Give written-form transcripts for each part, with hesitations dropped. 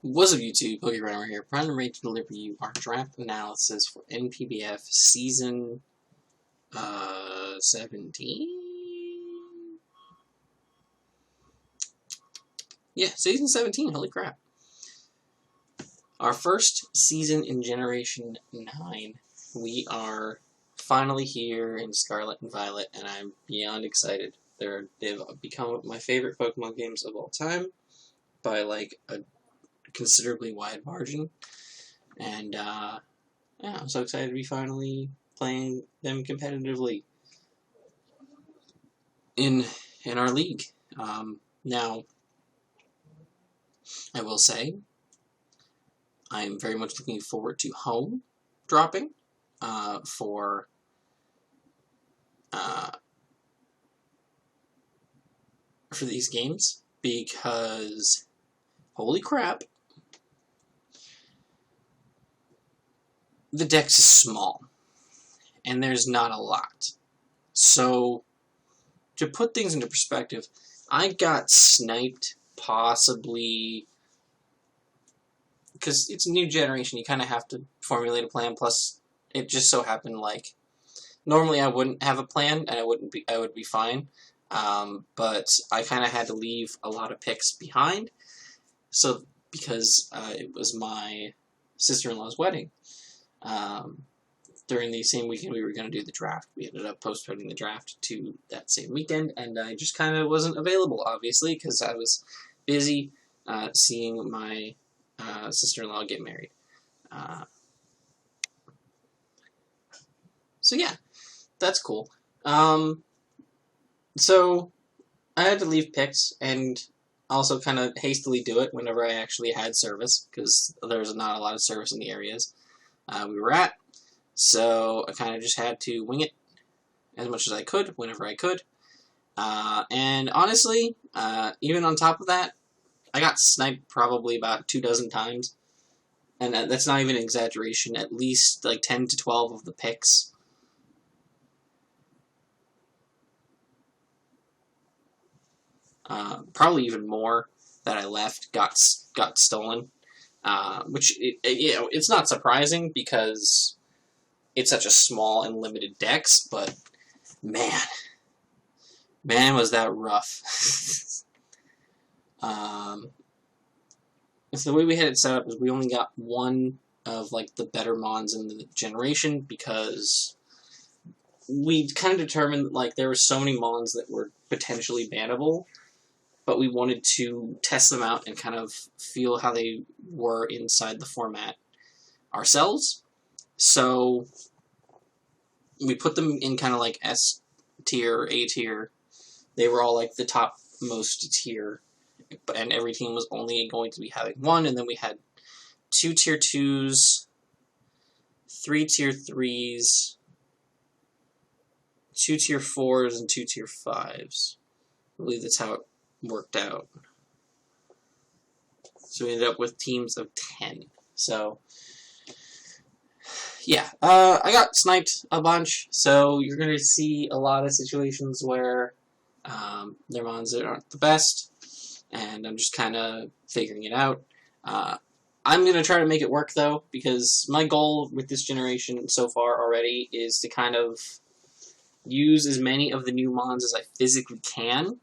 Wassup YouTube, Pokemon here, proud and ready to deliver you our draft analysis for NPBF Season 17? Yeah, Season 17, holy crap. Our first season in Generation 9. We are finally here in Scarlet and Violet, and I'm beyond excited. They've become my favorite Pokemon games of all time by, like, a considerably wide margin, and yeah, I'm so excited to be finally playing them competitively in our league. Now, I will say, I'm very much looking forward to home dropping for these games, because holy crap, the dex is small, and there's not a lot. So, to put things into perspective, I got sniped possibly, because it's a new generation, you kind of have to formulate a plan, plus it just so happened, like, normally I wouldn't have a plan, and I would be fine, but I kind of had to leave a lot of picks behind, so, because it was my sister-in-law's wedding. During the same weekend we were going to do the draft. We ended up postponing the draft to that same weekend, and I just kind of wasn't available, obviously, because I was busy seeing my sister-in-law get married. So yeah, that's cool. So I had to leave picks, and also kind of hastily do it whenever I actually had service, because there's not a lot of service in the areas we were at. So I kind of just had to wing it as much as I could, whenever I could. And honestly, even on top of that, I got sniped probably about 24 times. And that's not even an exaggeration. At least like 10 to 12 of the picks. Probably even more that I left got stolen. Which, you know, it's not surprising because it's such a small and limited dex, but man, was that rough. So the way we had it set up is we only got one of, like, the better mons in the generation, because we kind of determined, like, there were so many mons that were potentially bannable, but we wanted to test them out and kind of feel how they were inside the format ourselves. So we put them in kind of like S tier, A tier. They were all like the top most tier, and every team was only going to be having one, and then we had 2 tier 2s, 3 tier 3s, 2 tier 4s, and 2 tier 5s. I believe that's how it worked out. So we ended up with teams of 10. So yeah, I got sniped a bunch, so you're going to see a lot of situations where their mons aren't the best, and I'm just kind of figuring it out. I'm going to try to make it work, though, because my goal with this generation so far already is to kind of use as many of the new mons as I physically can,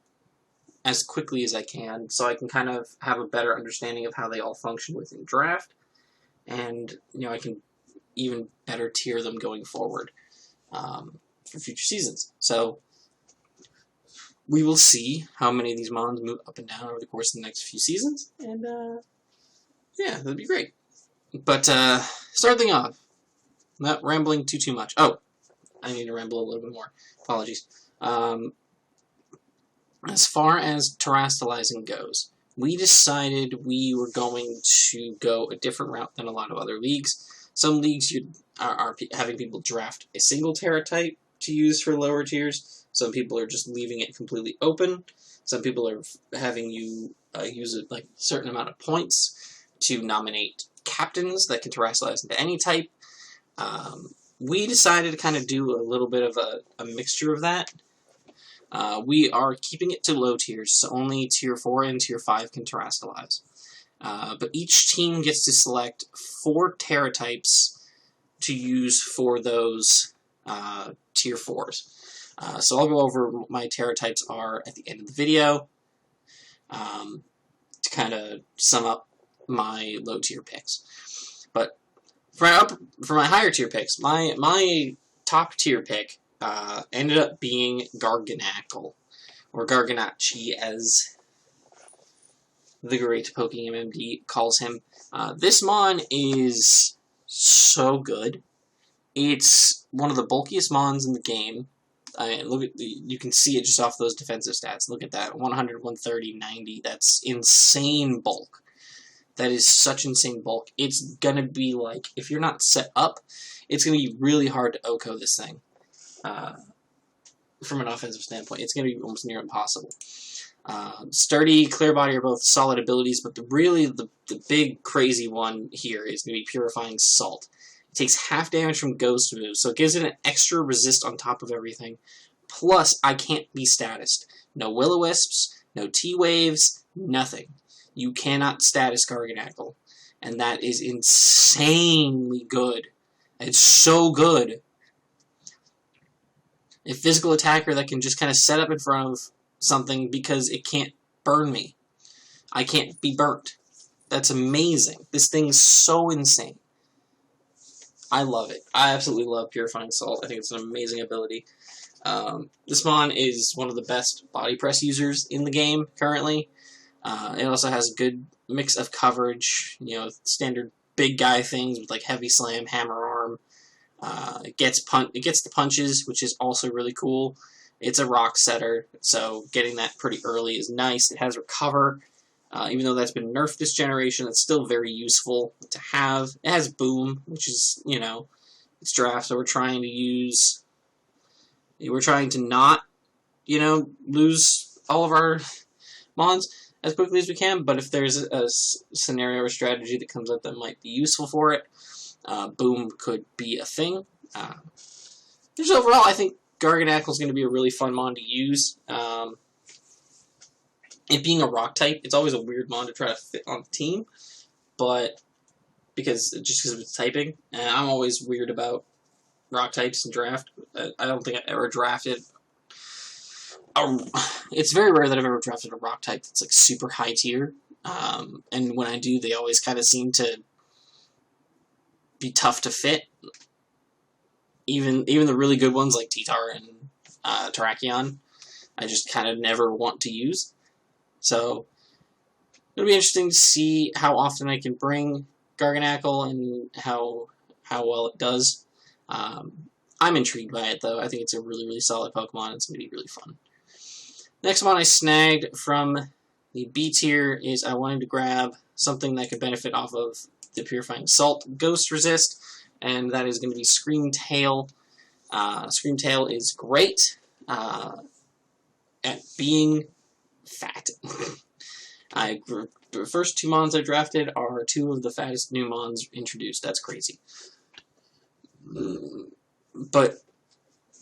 as quickly as I can, so I can kind of have a better understanding of how they all function within draft, and, you know, I can even better tier them going forward for future seasons. So we will see how many of these mons move up and down over the course of the next few seasons, and yeah, that'd be great. But starting off, not rambling too much. Oh, I need to ramble a little bit more. Apologies. As far as terastallizing goes, we decided we were going to go a different route than a lot of other leagues. Some leagues are having people draft a single Terra type to use for lower tiers. Some people are just leaving it completely open. Some people are having you use a certain amount of points to nominate captains that can terastallize into any type. We decided to kind of do a little bit of a mixture of that. We are keeping it to low tiers, so only tier 4 and tier 5 can terastallize. But each team gets to select 4 Terra types to use for those tier 4s. So I'll go over what my Terra types are at the end of the video to kind of sum up my low tier picks. But for my higher tier picks, my top tier pick ended up being Garganackle, or Garganacci as the great PokeMMD calls him. This mon is so good. It's one of the bulkiest mons in the game. Look at you can see it just off those defensive stats. Look at that, 100, 130, 90. That's insane bulk. That is such insane bulk. It's gonna be like, if you're not set up, it's gonna be really hard to OHKO this thing. From an offensive standpoint, it's gonna be almost near impossible. Sturdy, Clear Body are both solid abilities, but the big crazy one here is going to be Purifying Salt. It takes half damage from ghost moves, so it gives it an extra resist on top of everything. Plus, I can't be statused. No Will-O-Wisps, no T-Waves, nothing. You cannot status Garganackle, and that is insanely good. It's so good. A physical attacker that can just kind of set up in front of something because it can't burn me. I can't be burnt. That's amazing. This thing's so insane. I love it. I absolutely love Purifying Salt. I think it's an amazing ability. This mon is one of the best body press users in the game currently. It also has a good mix of coverage, you know, standard big guy things with like Heavy Slam, Hammer Arm. It gets the punches, which is also really cool. It's a rock setter, so getting that pretty early is nice. It has Recover. Even though that's been nerfed this generation, it's still very useful to have. It has Boom, which is, you know, it's draft, so we're trying to not, you know, lose all of our mons as quickly as we can, but if there's a scenario or strategy that comes up that might be useful for it, Boom could be a thing. Just overall, I think Garganackle is going to be a really fun mon to use. It being a rock type, it's always a weird mon to try to fit on the team, but because of its typing, and I'm always weird about rock types in draft. I don't think I ever drafted. It's very rare that I've ever drafted a rock type that's like super high tier, and when I do, they always kind of seem to be tough to fit. Even the really good ones like Titar and Terrakion, I just kind of never want to use. So it'll be interesting to see how often I can bring Garganackle and how well it does. I'm intrigued by it though. I think it's a really, really solid Pokemon. It's going to be really fun. Next one I snagged from the B tier is I wanted to grab something that could benefit off of the Purifying Salt Ghost Resist, and that is going to be Screamtail. Screamtail is great at being fat. The first 2 mons I drafted are 2 of the fattest new mons introduced. That's crazy. But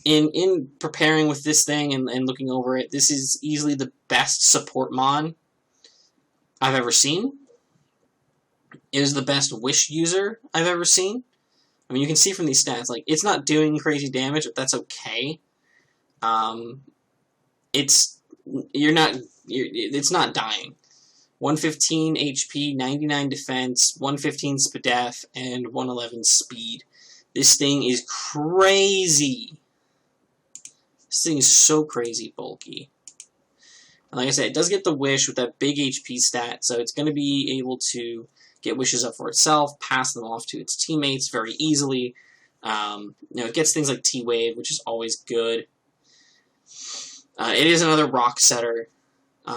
in preparing with this thing and looking over it, this is easily the best support mon I've ever seen. It is the best wish user I've ever seen. I mean, you can see from these stats, like, it's not doing crazy damage, but that's okay. It's not dying. 115 HP, 99 defense, 115 SPDF, and 111 speed. This thing is crazy. This thing is so crazy bulky. And like I said, it does get the wish with that big HP stat, so it's going to be able to get wishes up for itself, pass them off to its teammates very easily. It gets things like T-Wave, which is always good. It is another rock setter.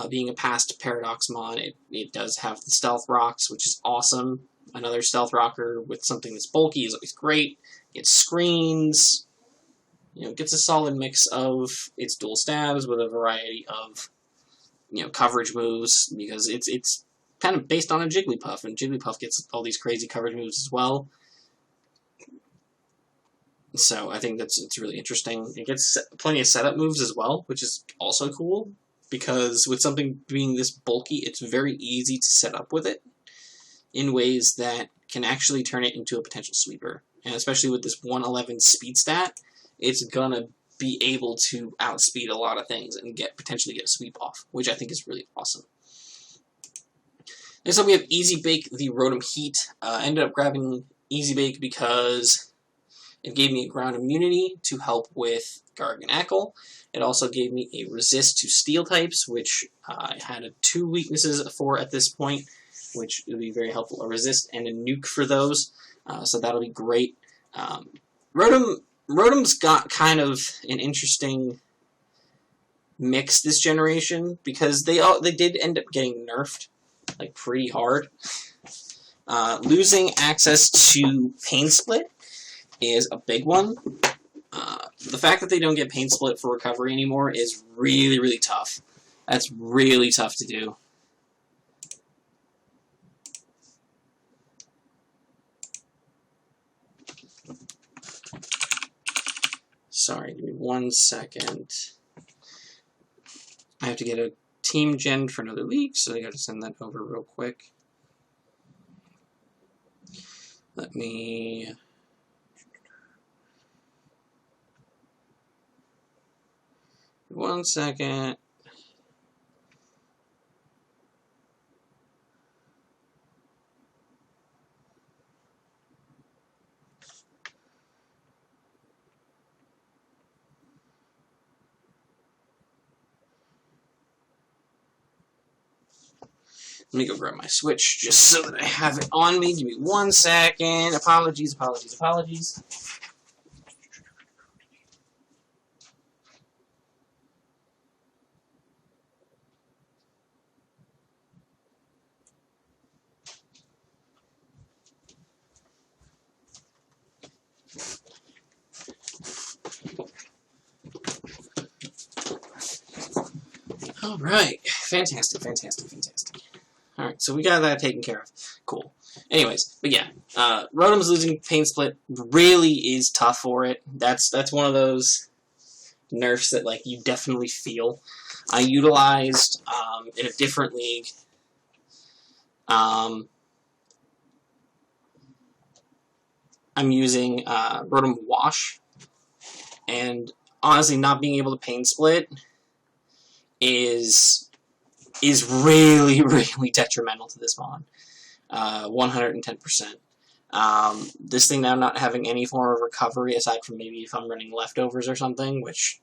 Being a past Paradox mon, it does have the Stealth Rocks, which is awesome. Another Stealth Rocker with something that's bulky is always great. It screens. It gets a solid mix of its dual stabs with a variety of coverage moves, because it's kind of based on a Jigglypuff, and Jigglypuff gets all these crazy coverage moves as well. So I think it's really interesting. It gets plenty of setup moves as well, which is also cool, because with something being this bulky, it's very easy to set up with it. in ways that can actually turn it into a potential sweeper. And especially with this 111 speed stat, it's gonna be able to outspeed a lot of things and potentially get a sweep off, which I think is really awesome. Next up, we have Easy Bake the Rotom Heat. I ended up grabbing Easy Bake because it gave me a ground immunity to help with Garganacl. It also gave me a resist to steel types, which I had 2 weaknesses for at this point, which would be very helpful. A resist and a nuke for those, so that'll be great. Rotom's got kind of an interesting mix this generation because they did end up getting nerfed like pretty hard. Losing access to Pain Split is a big one. The fact that they don't get Pain Split for recovery anymore is really, really tough. That's really tough to do. Sorry, give me 1 second. I have to get a team gen for another league, so I gotta send that over real quick. Let me... One second. Let me go grab my Switch just so that I have it on me. Give me 1 second. Apologies. All right. Fantastic. Alright, so we got that taken care of. Cool. Anyways, but yeah, Rotom's losing Pain Split really is tough for it. That's one of those nerfs that like you definitely feel. I utilized in a different league. I'm using Rotom Wash, and honestly, not being able to Pain Split is really, really detrimental to this mon. 110%. This thing now not having any form of recovery, aside from maybe if I'm running leftovers or something, which,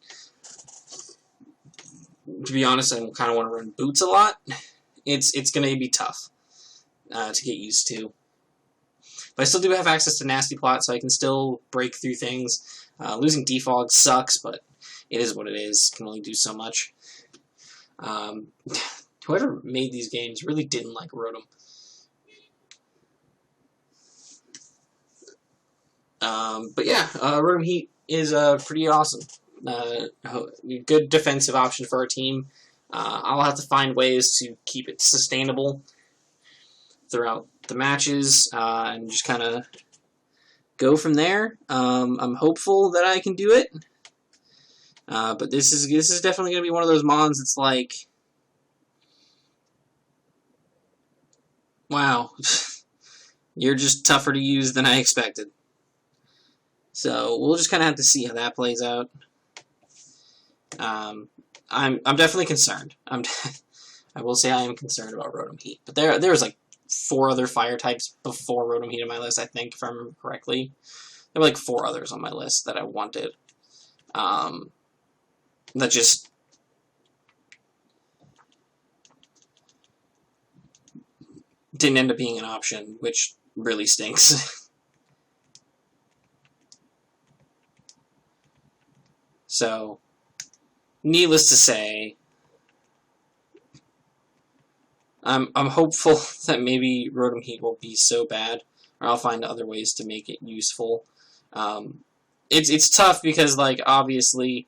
to be honest, I kind of want to run boots a lot. It's going to be tough to get used to. But I still do have access to Nasty Plot, so I can still break through things. Losing Defog sucks, but it is what it is. Can only do so much. Whoever made these games really didn't like Rotom. But yeah, Rotom Heat is pretty awesome. Good defensive option for our team. I'll have to find ways to keep it sustainable throughout the matches and just kind of go from there. I'm hopeful that I can do it. But this is definitely going to be one of those mons that's like, wow, you're just tougher to use than I expected. So we'll just kind of have to see how that plays out. I'm definitely concerned. I will say I am concerned about Rotom Heat. But there was like 4 other fire types before Rotom Heat on my list, I think, if I remember correctly. There were like 4 others on my list that I wanted. That just didn't end up being an option, which really stinks. So, needless to say, I'm hopeful that maybe Rotom Heat won't be so bad, or I'll find other ways to make it useful. It's tough because, like, obviously,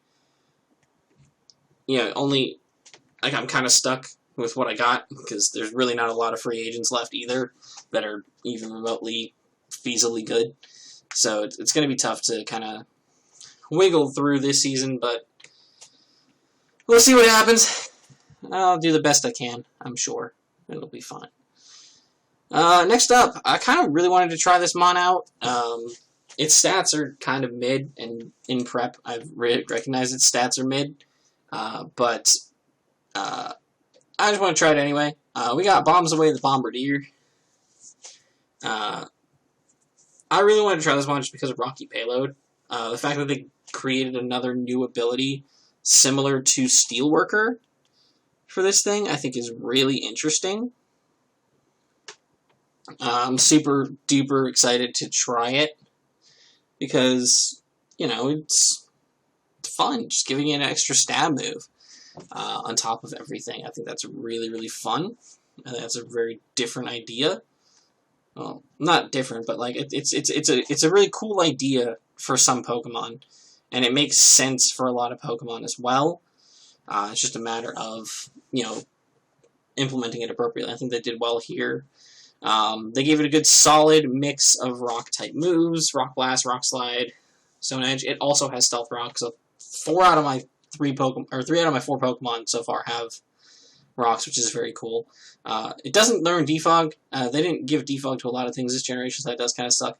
you know, only, like, I'm kind of stuck with what I got, because there's really not a lot of free agents left either that are even remotely feasibly good. So it's going to be tough to kind of wiggle through this season, but we'll see what happens. I'll do the best I can, I'm sure. It'll be fine. Next up, I kind of really wanted to try this mon out. Its stats are kind of mid, and in prep, I've recognized its stats are mid. But I just want to try it anyway. We got Bombs Away the Bombardier. I really wanted to try this one just because of Rocky Payload. The fact that they created another new ability similar to Steelworker for this thing, I think is really interesting. I'm super duper excited to try it because, you know, it's fun, just giving it an extra stab move on top of everything. I think that's really, really fun. I think that's a very different idea. Well, not different, but like it's a really cool idea for some Pokemon, and it makes sense for a lot of Pokemon as well. It's just a matter of, you know, implementing it appropriately. I think they did well here. They gave it a good solid mix of rock-type moves, Rock Blast, Rock Slide, Stone Edge. It also has Stealth Rock, so 3 out of my 4 Pokemon so far have rocks, which is very cool. It doesn't learn Defog. They didn't give Defog to a lot of things this generation, so that does kind of suck.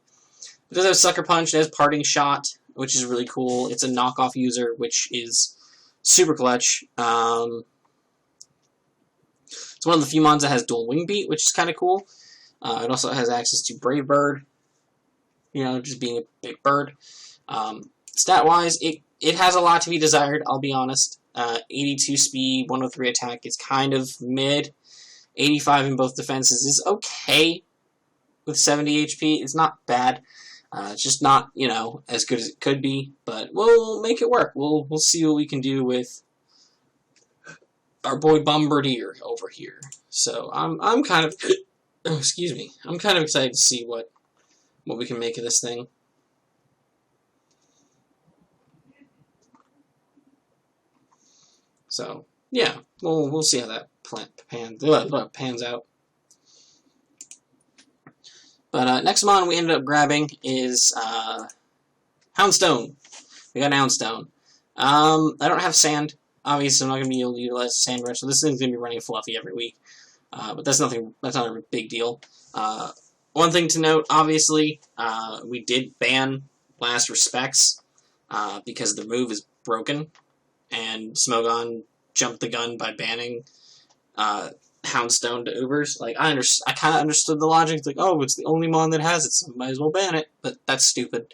It does have Sucker Punch. It has Parting Shot, which is really cool. It's a knockoff user, which is super clutch. It's one of the few mons that has dual Wing Beat, which is kind of cool. It also has access to Brave Bird, you know, just being a big bird. Stat-wise, it has a lot to be desired, I'll be honest. 82 speed, 103 attack is kind of mid. 85 in both defenses is okay with 70 HP. It's not bad. It's just not, you know, as good as it could be, but we'll make it work. We'll see what we can do with our boy Bombardier over here. So I'm kind of excuse me. I'm kind of excited to see what we can make of this thing. So yeah, we'll see how that pans out. But next mon we ended up grabbing is Houndstone. We got an Houndstone. I don't have sand. Obviously, I'm not going to be able to utilize sand rush, so this thing's going to be running fluffy every week. But that's not a big deal. One thing to note, obviously, we did ban Last Respects because the move is broken, and Smogon jumped the gun by banning Houndstone to Ubers. Like, I kind of understood the logic. It's like, oh, it's the only mon that has it, so might as well ban it. But that's stupid.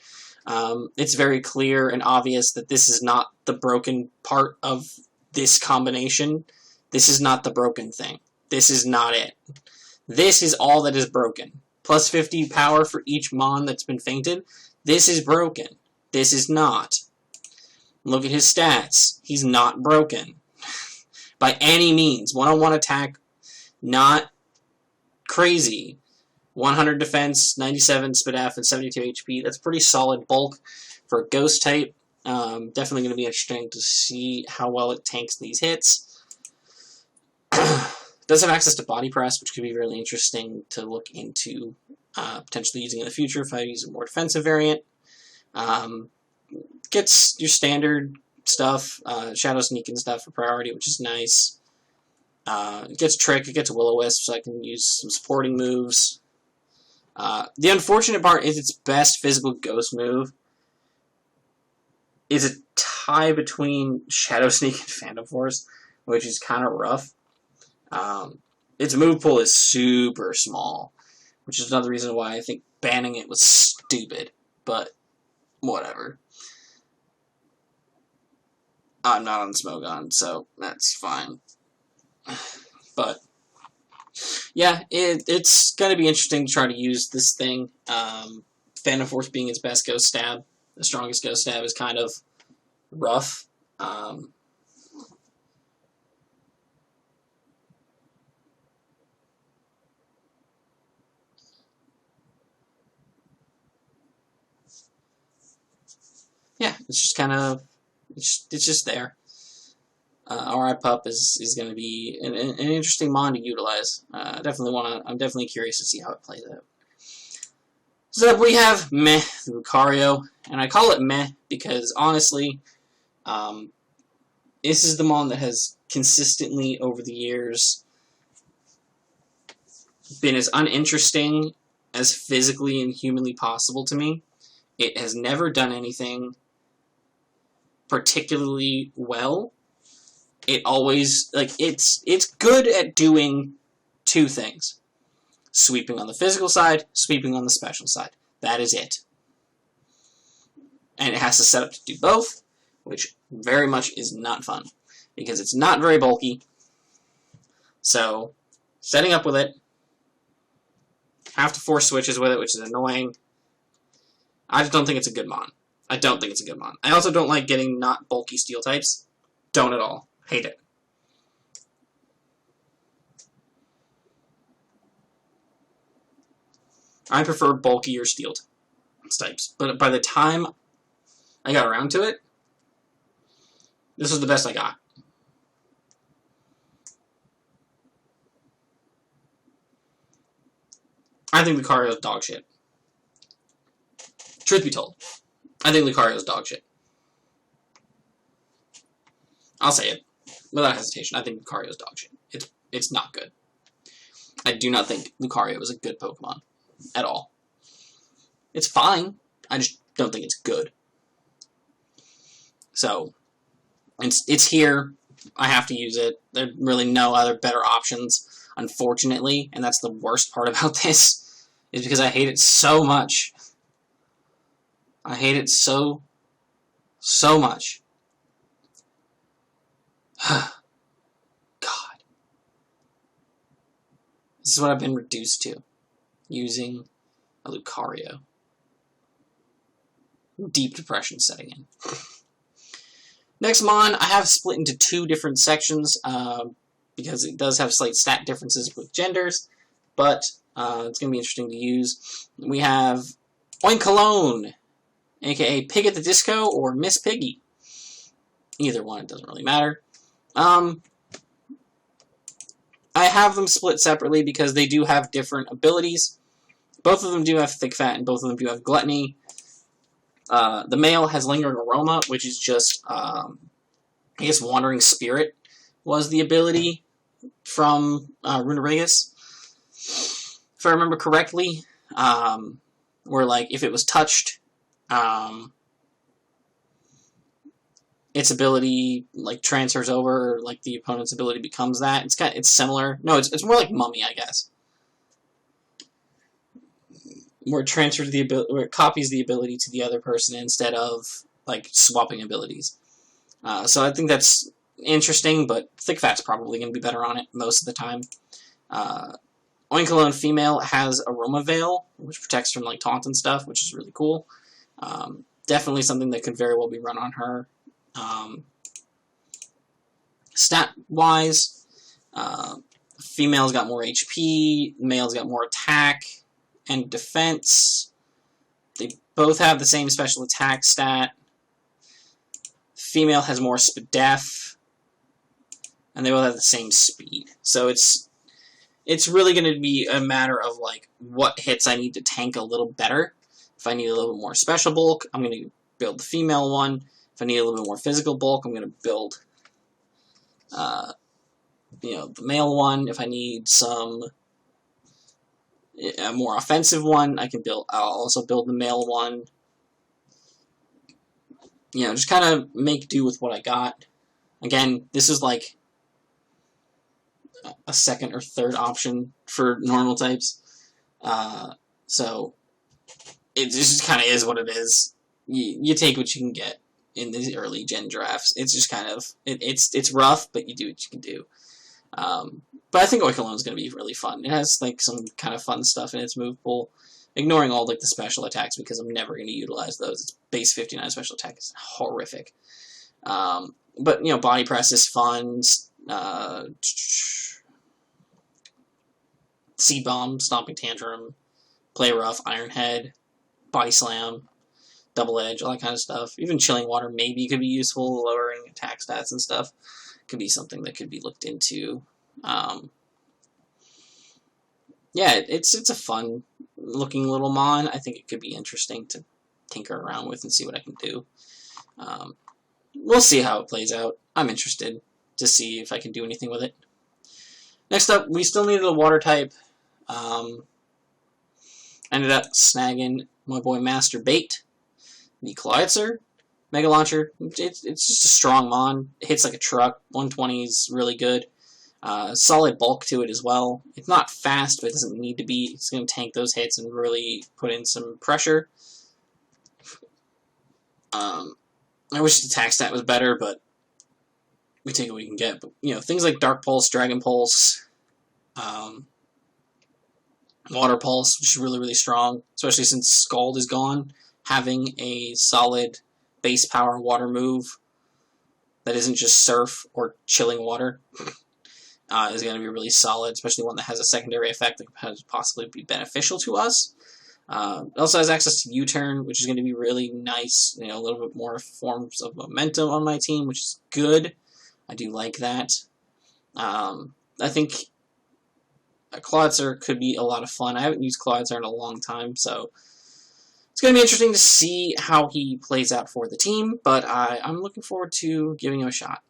It's very clear and obvious that this is not the broken part of this combination. This is not the broken thing. This is not it. This is all that is broken. Plus 50 power for each mon that's been fainted. This is broken. This is not. Look at his stats. He's not broken. By any means. One-on-one attack, not crazy. 100 defense, 97 Spit F, and 72 HP. That's pretty solid bulk for a ghost type. Definitely going to be interesting to see how well it tanks these hits. Does have access to Body Press, which could be really interesting to look into potentially using in the future if I use a more defensive variant. Gets your standard stuff, Shadow Sneak and stuff for priority, which is nice. It gets Trick, it gets Will-O-Wisp, so I can use some supporting moves. The unfortunate part is its best physical ghost move is a tie between Shadow Sneak and Phantom Force, which is kind of rough. Its move pool is super small, which is another reason why I think banning it was stupid, but whatever. I'm not on Smogon, so that's fine. But yeah, it's going to be interesting to try to use this thing. Phantom Force being its best ghost stab, the strongest ghost stab is kind of rough. Yeah, it's just kind of, it's just there. RI Pup is going to be an interesting mon to utilize. I'm definitely curious to see how it plays out. So we have Meh, the Lucario, and I call it Meh because honestly, this is the mon that has consistently over the years been as uninteresting as physically and humanly possible to me. It has never done anything particularly well. It always, like, it's good at doing two things. Sweeping on the physical side, sweeping on the special side. That is it. And it has to set up to do both, which very much is not fun, because it's not very bulky. So, setting up with it, have to force switches with it, which is annoying. I just don't think it's a good mon. I don't think it's a good mon. I also don't like getting not bulky steel types. Don't at all. Hate it. I prefer bulkier steel types. But by the time I got around to it, this was the best I got. I think Lucario is dog shit. Truth be told, I think Lucario is dog shit. I'll say it without hesitation. I think Lucario is dog shit. It's not good. I do not think Lucario is a good Pokemon at all. It's fine. I just don't think it's good. So, it's here. I have to use it. There are really no other better options, unfortunately, and that's the worst part about this, is because I hate it so much. I hate it so much. God. This is what I've been reduced to, using a Lucario. Deep depression setting in. Next mon, I have split into two different sections, because it does have slight stat differences with genders, but it's going to be interesting to use. We have Oinkologne, aka Pig at the Disco, or Miss Piggy. Either one, it doesn't really matter. I have them split separately because they do have different abilities. Both of them do have Thick Fat, and both of them do have Gluttony. The male has Lingering Aroma, which is just, I guess, Wandering Spirit was the ability from Runerigus, if I remember correctly, where, like, if it was touched, its ability, like, transfers over, or, like, the opponent's ability becomes that. It's similar. No, it's more like Mummy, I guess. Where it transfers the ability, where it copies the ability to the other person instead of, like, swapping abilities. So I think that's interesting, but Thick Fat's probably going to be better on it most of the time. Oinkologne female has Aroma Veil, which protects from, like, taunt and stuff, which is really cool. Definitely something that could very well be run on her. Stat-wise, female's got more HP, male's got more attack and defense. They both have the same special attack stat. Female has more SPDEF, and they both have the same speed. So it's really going to be a matter of, like, what hits I need to tank a little better. If I need a little bit more special bulk, I'm going to build the female one. If I need a little bit more physical bulk, I'm going to build, the male one. If I need a more offensive one, I'll also build the male one. Just kind of make do with what I got. Again, this is like a second or third option for normal types. So it just kind of is what it is. You take what you can get in these early gen drafts. It's just kind of, it's rough, but you do what you can do. But I think Oinkologne is going to be really fun. It has, like, some kind of fun stuff in its move pool, ignoring all, like, the special attacks, because I'm never going to utilize those. Its base 59 special attack is horrific. But, Body Press is fun. Seed Bomb, Stomping Tantrum, Play Rough, Iron Head, Body Slam, Double Edge, all that kind of stuff. Even Chilling Water maybe could be useful, lowering attack stats and stuff. Could be something that could be looked into. Yeah, it's a fun looking little mon. I think it could be interesting to tinker around with and see what I can do. We'll see how it plays out. I'm interested to see if I can do anything with it. Next up, we still needed a water type. Ended up snagging my boy Master Bait, the Cloyitzer Mega Launcher. It's just a strong mon. It hits like a truck. 120 is really good. Solid bulk to it as well. It's not fast, but it doesn't need to be. It's going to tank those hits and really put in some pressure. I wish the attack stat was better, but we take what we can get. But things like Dark Pulse, Dragon Pulse, Water Pulse, which is really, really strong, especially since Scald is gone. Having a solid base power water move that isn't just Surf or Chilling Water is going to be really solid, especially one that has a secondary effect that could possibly be beneficial to us. It also has access to U-Turn, which is going to be really nice. A little bit more forms of momentum on my team, which is good. I do like that. I think a Cloyitzer could be a lot of fun. I haven't used Cloyitzer in a long time, so it's going to be interesting to see how he plays out for the team, but I'm looking forward to giving him a shot.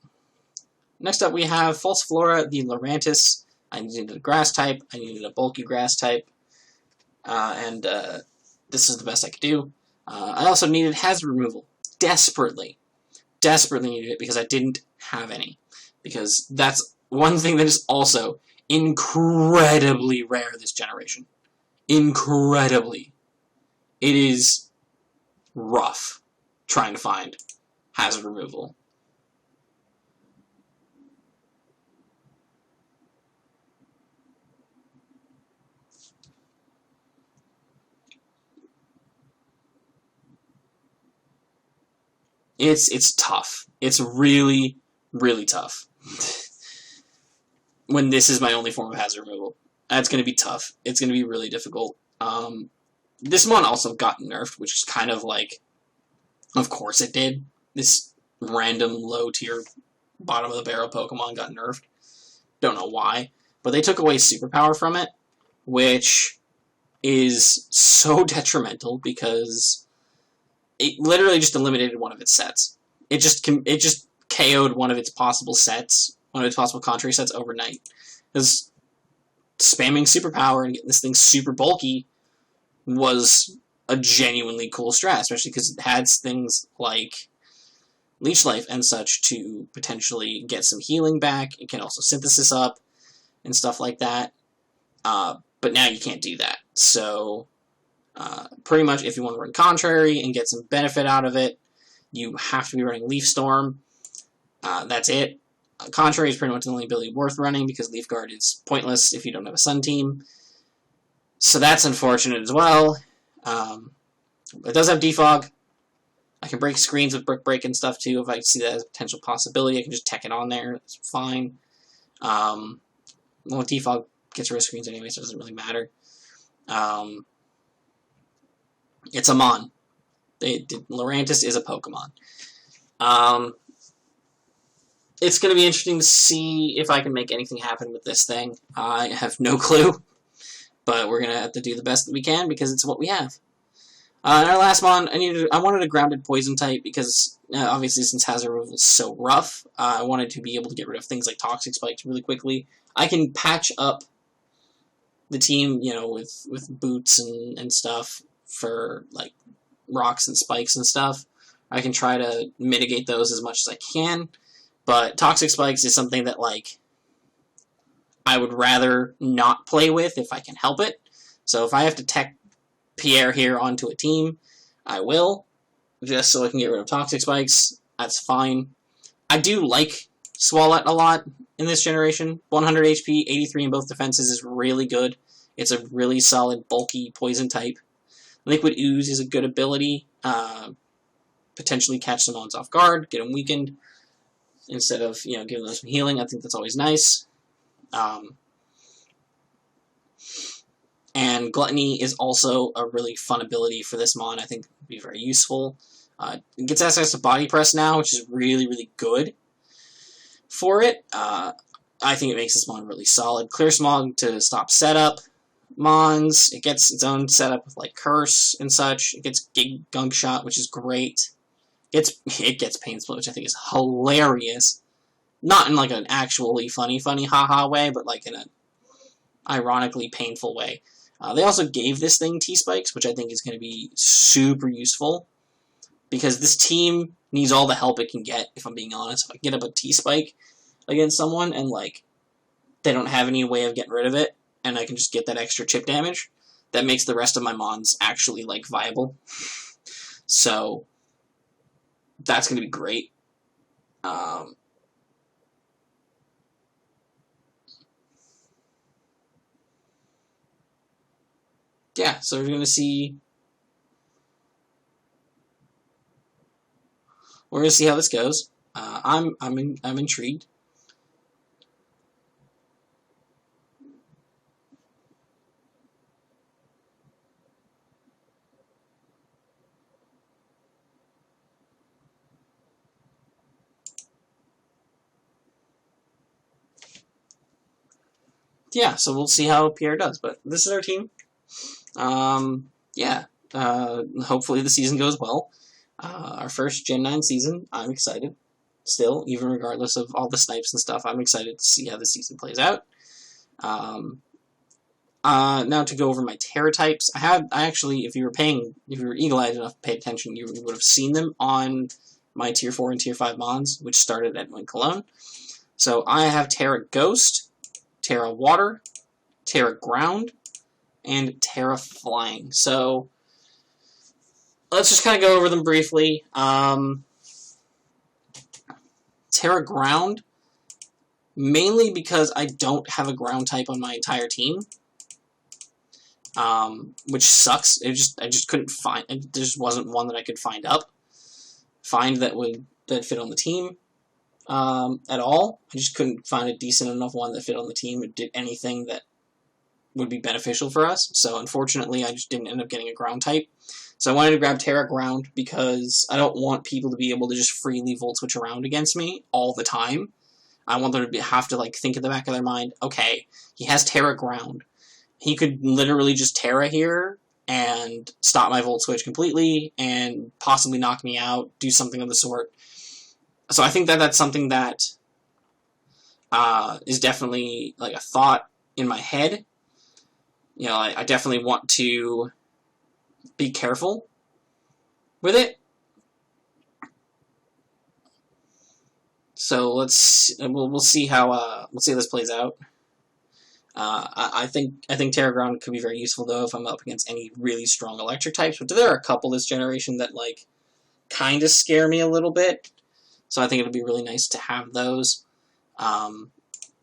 Next up, we have False Flora, the Lurantis. I needed a grass type. I needed a bulky grass type. And this is the best I could do. I also needed hazard removal. Desperately. Desperately needed it because I didn't have any. Because that's one thing that is also incredibly rare this generation. Incredibly. It is rough trying to find hazard removal. It's tough. It's really, really tough. When this is my only form of hazard removal. That's going to be tough. It's going to be really difficult. This mon also got nerfed, which is kind of like, of course it did. This random low-tier, bottom-of-the-barrel Pokemon got nerfed. Don't know why. But they took away Superpower from it, which is so detrimental because it literally just eliminated one of its sets. It just KO'd one of its possible sets, one of its possible contrary sets overnight. Because spamming Superpower and getting this thing super bulky was a genuinely cool strat, especially because it had things like Leech Life and such to potentially get some healing back. It can also synthesis up and stuff like that. But now you can't do that. So pretty much if you want to run Contrary and get some benefit out of it, you have to be running Leaf Storm. That's it. Contrary is pretty much the only ability worth running because Leaf Guard is pointless if you don't have a Sun team. So that's unfortunate as well. It does have Defog. I can break screens with Brick Break and stuff too if I see that as a potential possibility. I can just tech it on there. It's fine. Well, Defog gets rid of screens anyway, so it doesn't really matter. It's a Mon. Lurantis is a Pokemon. It's going to be interesting to see if I can make anything happen with this thing. I have no clue, but we're going to have to do the best that we can because it's what we have. In our last Mon, I wanted a grounded Poison type because, obviously, since Hazard Removal is so rough, I wanted to be able to get rid of things like Toxic Spikes really quickly. I can patch up the team, with boots and stuff for, like, rocks and spikes and stuff. I can try to mitigate those as much as I can, but Toxic Spikes is something that, like, I would rather not play with if I can help it. So if I have to tech Pierre here onto a team, I will, just so I can get rid of Toxic Spikes. That's fine. I do like Swalot a lot in this generation. 100 HP, 83 in both defenses is really good. It's a really solid, bulky poison type. Liquid Ooze is a good ability. Potentially catch some mons off guard, get them weakened, instead of, giving them some healing. I think that's always nice. And Gluttony is also a really fun ability for this mon. I think it would be very useful. It gets access to Body Press now, which is really, really good for it. I think it makes this mon really solid. Clear Smog to stop setup mons. It gets its own setup with like Curse and such. It gets Gunk Shot, which is great. It gets Pain Split, which I think is hilarious. Not in like an actually funny haha way, but like in a ironically painful way. They also gave this thing T-Spikes, which I think is going to be super useful, because this team needs all the help it can get, if I'm being honest. If I get up a T-Spike against someone, and, like, they don't have any way of getting rid of it, and I can just get that extra chip damage, that makes the rest of my mons actually, like, viable. So, that's going to be great. Yeah, so we're going to see... We're going to see how this goes. I'm intrigued. Yeah, so we'll see how Pierre does. But this is our team. Yeah. Hopefully the season goes well. Our first Gen 9 season, I'm excited. Still, even regardless of all the snipes and stuff, I'm excited to see how the season plays out. Now to go over my Terra types. I actually, if you were eagle-eyed enough to pay attention, you would have seen them on my Tier 4 and Tier 5 mons, which started at Win Cologne. So I have Terra Ghost, Terra Water, Terra Ground, and Terra Flying. So let's just kind of go over them briefly. Terra Ground, mainly because I don't have a ground type on my entire team, which sucks. I just couldn't find. There just wasn't one that I could find that fit on the team at all. I just couldn't find a decent enough one that fit on the team and did anything that would be beneficial for us. So unfortunately, I just didn't end up getting a ground type. So I wanted to grab Terra Ground because I don't want people to be able to just freely Volt Switch around against me all the time. I want them to have to, like, think in the back of their mind, okay, he has Terra Ground. He could literally just Terra here and stop my Volt Switch completely and possibly knock me out, do something of the sort. So I think that that's something that is definitely, like, a thought in my head. You know, I definitely want to be careful with it. So we'll see how this plays out. I think Terra Ground could be very useful though if I'm up against any really strong electric types. But there are a couple this generation that, like, kind of scare me a little bit. So I think it'll be really nice to have those. I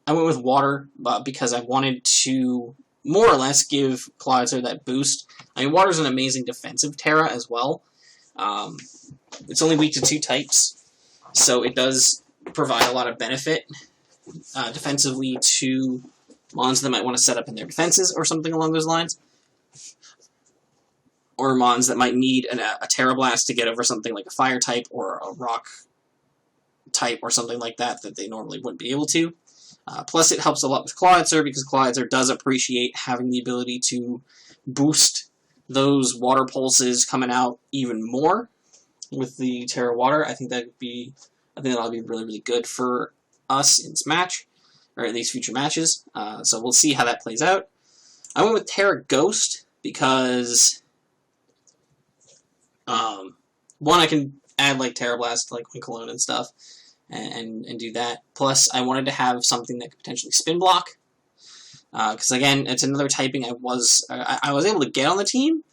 went with Water because I wanted to more or less give Cloudster that boost. I mean, Water's an amazing defensive Terra as well. It's only weak to 2 types, so it does provide a lot of benefit defensively to mons that might want to set up in their defenses or something along those lines. Or mons that might need a Terra Blast to get over something like a Fire type or a Rock type or something like that they normally wouldn't be able to. Plus, it helps a lot with Cloudster because Cloudster does appreciate having the ability to boost those water pulses coming out even more with the Terra Water. I think that'll be really, really good for us in this match, or at least future matches. So we'll see how that plays out. I went with Terra Ghost because one, I can add like Terra Blast, like Win Cologne and stuff. And do that. Plus, I wanted to have something that could potentially spin block. Because again, it's another typing I was able to get on the team,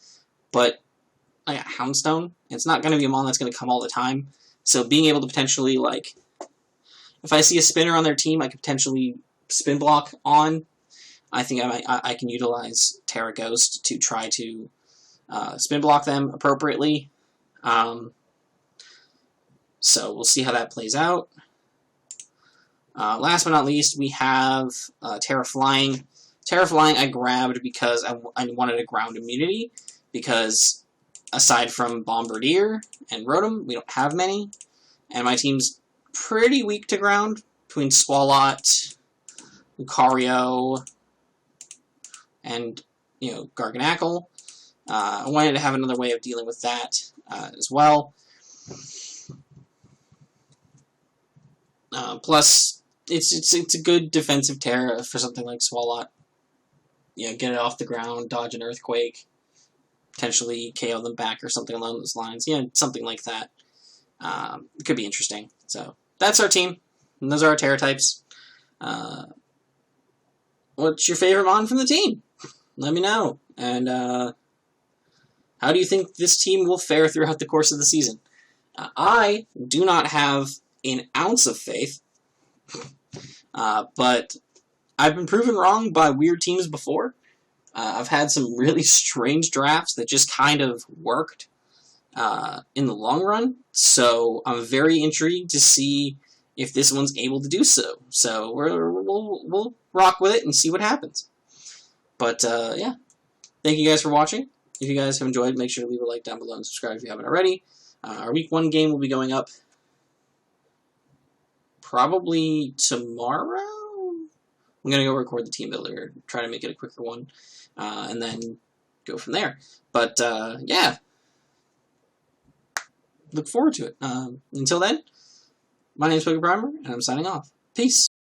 but I got Houndstone. It's not going to be a mon that's going to come all the time. So being able to potentially, like, if I see a spinner on their team, I could potentially spin block on. I think I can utilize Terra Ghost to try to spin block them appropriately. So we'll see how that plays out. Last but not least, we have Terra Flying. Terra Flying I grabbed because I wanted a ground immunity, because aside from Bombardier and Rotom, we don't have many. And my team's pretty weak to ground, between Swalot, Lucario, and, Garganacl. I wanted to have another way of dealing with that as well. Plus, it's a good defensive Terra for something like Swalot. get it off the ground, dodge an earthquake, potentially KO them back or something along those lines. Something like that. It could be interesting. So that's our team, and those are our Terra types. What's your favorite mon from the team? Let me know. And how do you think this team will fare throughout the course of the season? I do not have an ounce of faith, but I've been proven wrong by weird teams before. I've had some really strange drafts that just kind of worked in the long run, so I'm very intrigued to see if this one's able to do so. So we'll rock with it and see what happens. But yeah, thank you guys for watching. If you guys have enjoyed, make sure to leave a like down below and subscribe if you haven't already. Our Week 1 game will be going up probably tomorrow. I'm going to go record the team builder, try to make it a quicker one, and then go from there. But yeah, look forward to it. Until then, my name is PokePrimer, and I'm signing off. Peace.